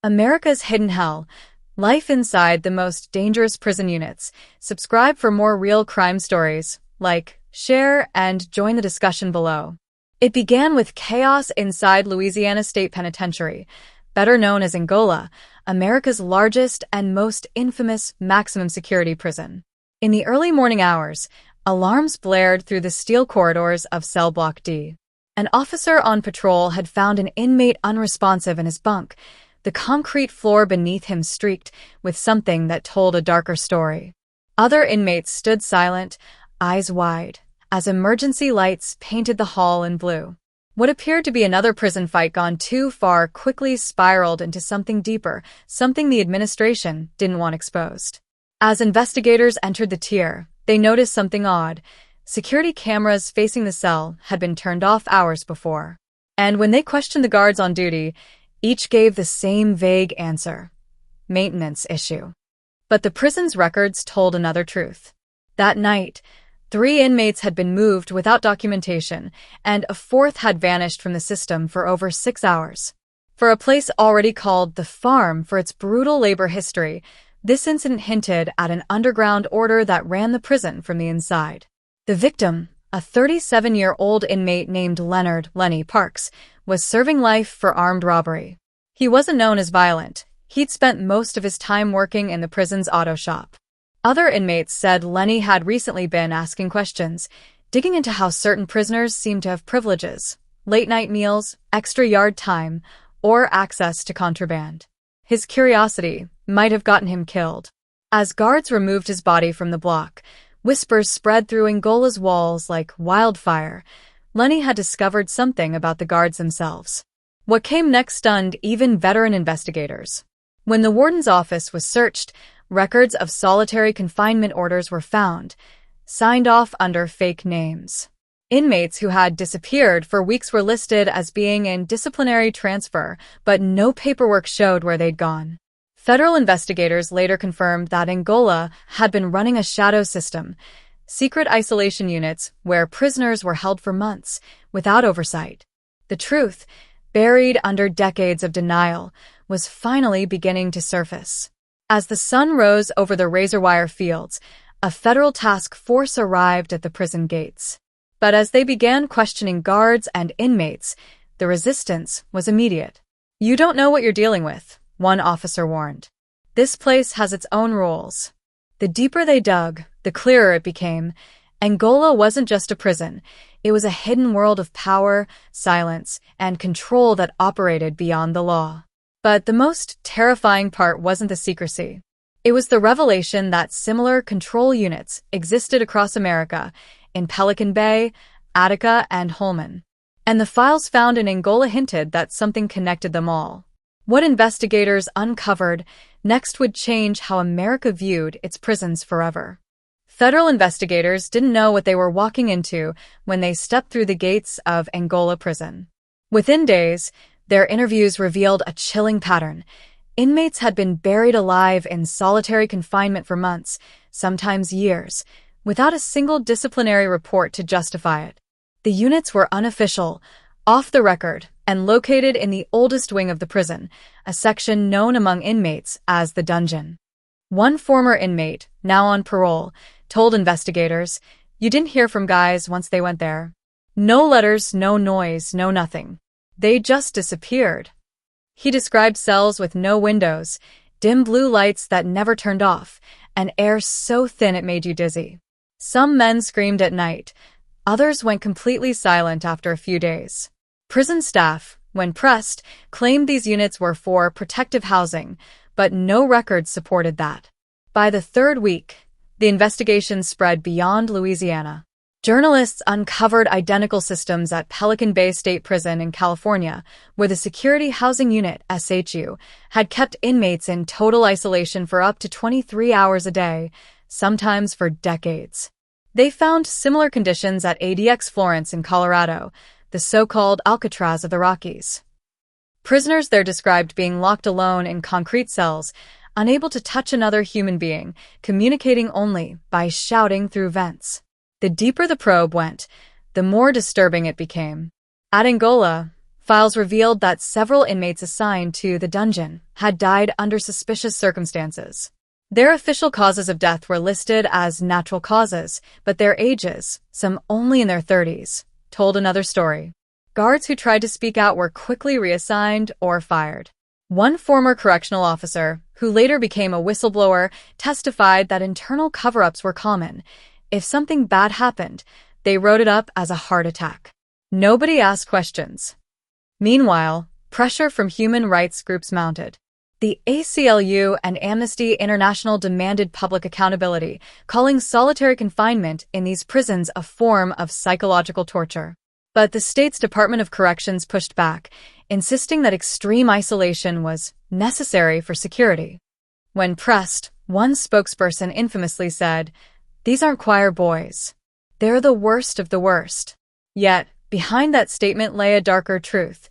America's Hidden Hell. Life inside the most dangerous prison units. Subscribe for more real crime stories. Like, share, and join the discussion below. It began with chaos inside Louisiana State Penitentiary, better known as Angola, America's largest and most infamous maximum security prison. In the early morning hours, alarms blared through the steel corridors of Cell Block D. An officer on patrol had found an inmate unresponsive in his bunk, the concrete floor beneath him streaked with something that told a darker story. Other inmates stood silent, eyes wide, as emergency lights painted the hall in blue. What appeared to be another prison fight gone too far quickly spiraled into something deeper, something the administration didn't want exposed. As investigators entered the tier, they noticed something odd. Security cameras facing the cell had been turned off hours before. And when they questioned the guards on duty, each gave the same vague answer: maintenance issue. But the prison's records told another truth. That night, 3 inmates had been moved without documentation, and a 4th had vanished from the system for over 6 hours. For a place already called the Farm for its brutal labor history, this incident hinted at an underground order that ran the prison from the inside. The victim, a 37-year-old inmate named Lenny Parks, was serving life for armed robbery. He wasn't known as violent. He'd spent most of his time working in the prison's auto shop. Other inmates said Lenny had recently been asking questions, digging into how certain prisoners seemed to have privileges, late-night meals, extra yard time, or access to contraband. His curiosity might have gotten him killed. As guards removed his body from the block, whispers spread through Angola's walls like wildfire. Lenny had discovered something about the guards themselves. What came next stunned even veteran investigators. When the warden's office was searched, records of solitary confinement orders were found, signed off under fake names. Inmates who had disappeared for weeks were listed as being in disciplinary transfer, but no paperwork showed where they'd gone. Federal investigators later confirmed that Angola had been running a shadow system, secret isolation units where prisoners were held for months without oversight. The truth, buried under decades of denial, was finally beginning to surface. As the sun rose over the razor-wire fields, a federal task force arrived at the prison gates. But as they began questioning guards and inmates, the resistance was immediate. "You don't know what you're dealing with," one officer warned. "This place has its own rules." The deeper they dug, the clearer it became. Angola wasn't just a prison. It was a hidden world of power, silence, and control that operated beyond the law. But the most terrifying part wasn't the secrecy. It was the revelation that similar control units existed across America, in Pelican Bay, Attica, and Holman. And the files found in Angola hinted that something connected them all. What investigators uncovered next would change how America viewed its prisons forever. Federal investigators didn't know what they were walking into when they stepped through the gates of Angola prison. Within days, their interviews revealed a chilling pattern. Inmates had been buried alive in solitary confinement for months, sometimes years, without a single disciplinary report to justify it. The units were unofficial, off the record, and located in the oldest wing of the prison, a section known among inmates as the dungeon. One former inmate, now on parole, told investigators, "You didn't hear from guys once they went there. No letters, no noise, no nothing. They just disappeared." He described cells with no windows, dim blue lights that never turned off, and air so thin it made you dizzy. Some men screamed at night. Others went completely silent after a few days. Prison staff, when pressed, claimed these units were for protective housing, but no records supported that. By the 3rd week, the investigation spread beyond Louisiana. Journalists uncovered identical systems at Pelican Bay State Prison in California, where the Security Housing Unit, SHU, had kept inmates in total isolation for up to 23 hours a day, sometimes for decades. They found similar conditions at ADX Florence in Colorado, the so-called Alcatraz of the Rockies. Prisoners there described being locked alone in concrete cells, unable to touch another human being, communicating only by shouting through vents. The deeper the probe went, the more disturbing it became. At Angola, Files revealed that several inmates assigned to the dungeon had died under suspicious circumstances. Their official causes of death were listed as natural causes, but their ages, some only in their 30s, told another story. Guards who tried to speak out were quickly reassigned or fired. One former correctional officer, who later became a whistleblower, testified that internal cover-ups were common. If something bad happened, they wrote it up as a heart attack. Nobody asked questions. Meanwhile, pressure from human rights groups mounted. The ACLU and Amnesty International demanded public accountability, calling solitary confinement in these prisons a form of psychological torture. But the state's Department of Corrections pushed back, insisting that extreme isolation was necessary for security. When pressed, one spokesperson infamously said, "These aren't choir boys. They're the worst of the worst." Yet, behind that statement lay a darker truth.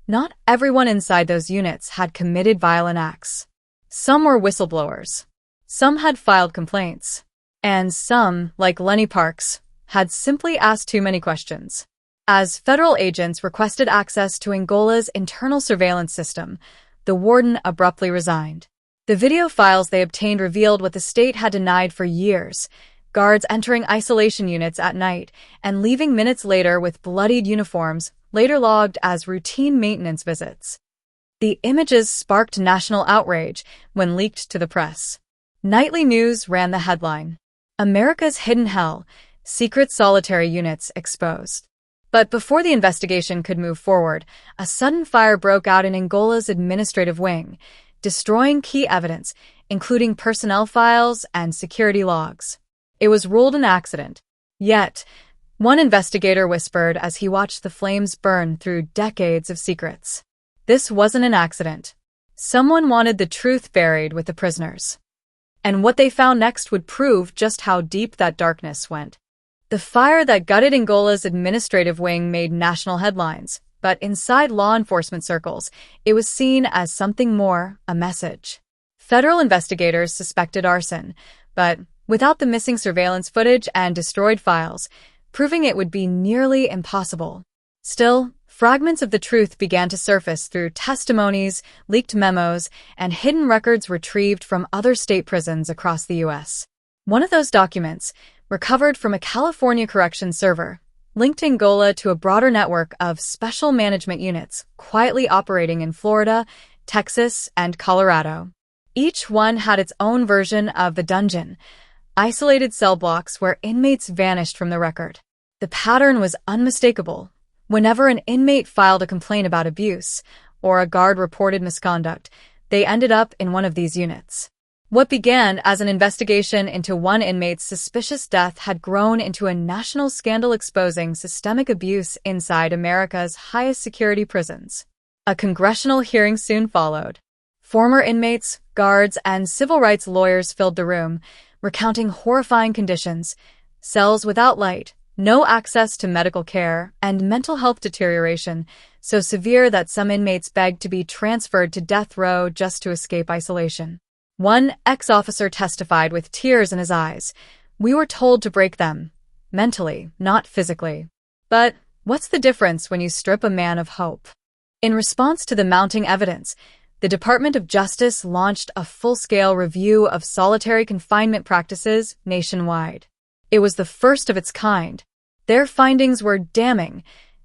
Not everyone inside those units had committed violent acts. Some were whistleblowers. Some had filed complaints. And some, like Lenny Parks, had simply asked too many questions. As federal agents requested access to Angola's internal surveillance system, the warden abruptly resigned. The video files they obtained revealed what the state had denied for years: guards entering isolation units at night and leaving minutes later with bloodied uniforms, later logged as routine maintenance visits. The images sparked national outrage when leaked to the press. Nightly news ran the headline, "America's Hidden Hell, Secret Solitary Units Exposed." But before the investigation could move forward, a sudden fire broke out in Angola's administrative wing, destroying key evidence, including personnel files and security logs. It was ruled an accident. Yet, one investigator whispered as he watched the flames burn through decades of secrets. This wasn't an accident. Someone wanted the truth buried with the prisoners. And what they found next would prove just how deep that darkness went. The fire that gutted Angola's administrative wing made national headlines, but inside law enforcement circles, it was seen as something more, a message. Federal investigators suspected arson, but without the missing surveillance footage and destroyed files, proving it would be nearly impossible. Still, fragments of the truth began to surface through testimonies, leaked memos, and hidden records retrieved from other state prisons across the U.S. One of those documents, recovered from a California corrections server, linked Angola to a broader network of special management units quietly operating in Florida, Texas, and Colorado. Each one had its own version of the dungeon, isolated cell blocks where inmates vanished from the record. The pattern was unmistakable. Whenever an inmate filed a complaint about abuse, or a guard reported misconduct, they ended up in one of these units. What began as an investigation into one inmate's suspicious death had grown into a national scandal exposing systemic abuse inside America's highest security prisons. A congressional hearing soon followed. Former inmates, guards, and civil rights lawyers filled the room, recounting horrifying conditions: cells without light, no access to medical care, and mental health deterioration so severe that some inmates begged to be transferred to death row just to escape isolation. One ex-officer testified with tears in his eyes, "We were told to break them, mentally, not physically." But what's the difference when you strip a man of hope? In response to the mounting evidence, the Department of Justice launched a full-scale review of solitary confinement practices nationwide. It was the first of its kind. Their findings were damning.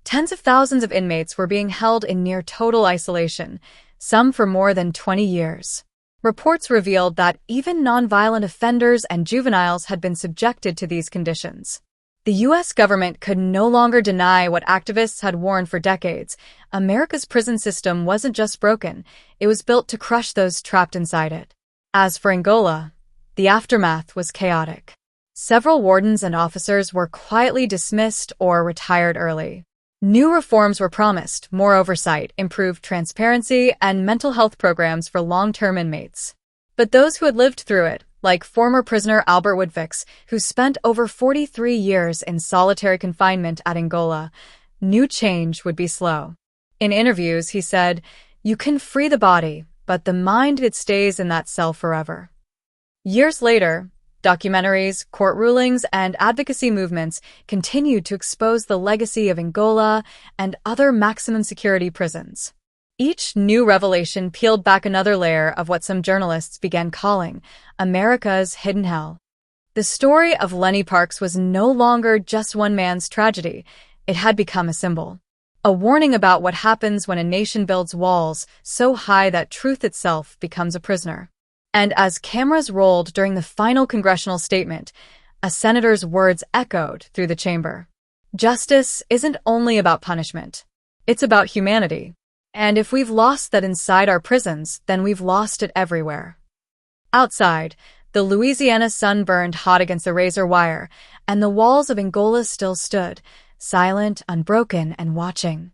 Tens of thousands of inmates were being held in near total isolation, some for more than 20 years. Reports revealed that even nonviolent offenders and juveniles had been subjected to these conditions. The U.S. government could no longer deny what activists had warned for decades. America's prison system wasn't just broken, it was built to crush those trapped inside it. As for Angola, the aftermath was chaotic. Several wardens and officers were quietly dismissed or retired early. New reforms were promised: more oversight, improved transparency, and mental health programs for long-term inmates. But those who had lived through it, like former prisoner Albert Woodfix, who spent over 43 years in solitary confinement at Angola, knew change would be slow. In interviews, he said, "You can free the body, but the mind, it stays in that cell forever." Years later, Documentaries, court rulings, and advocacy movements continued to expose the legacy of Angola and other maximum security prisons. Each new revelation peeled back another layer of what some journalists began calling America's hidden hell. The story of Lenny Parks was no longer just one man's tragedy. It had become a symbol. A warning about what happens when a nation builds walls so high that truth itself becomes a prisoner. And as cameras rolled during the final congressional statement, a senator's words echoed through the chamber. Justice isn't only about punishment. It's about humanity. And if we've lost that inside our prisons, then we've lost it everywhere. Outside, the Louisiana sun burned hot against the razor wire, and the walls of Angola still stood, silent, unbroken, and watching.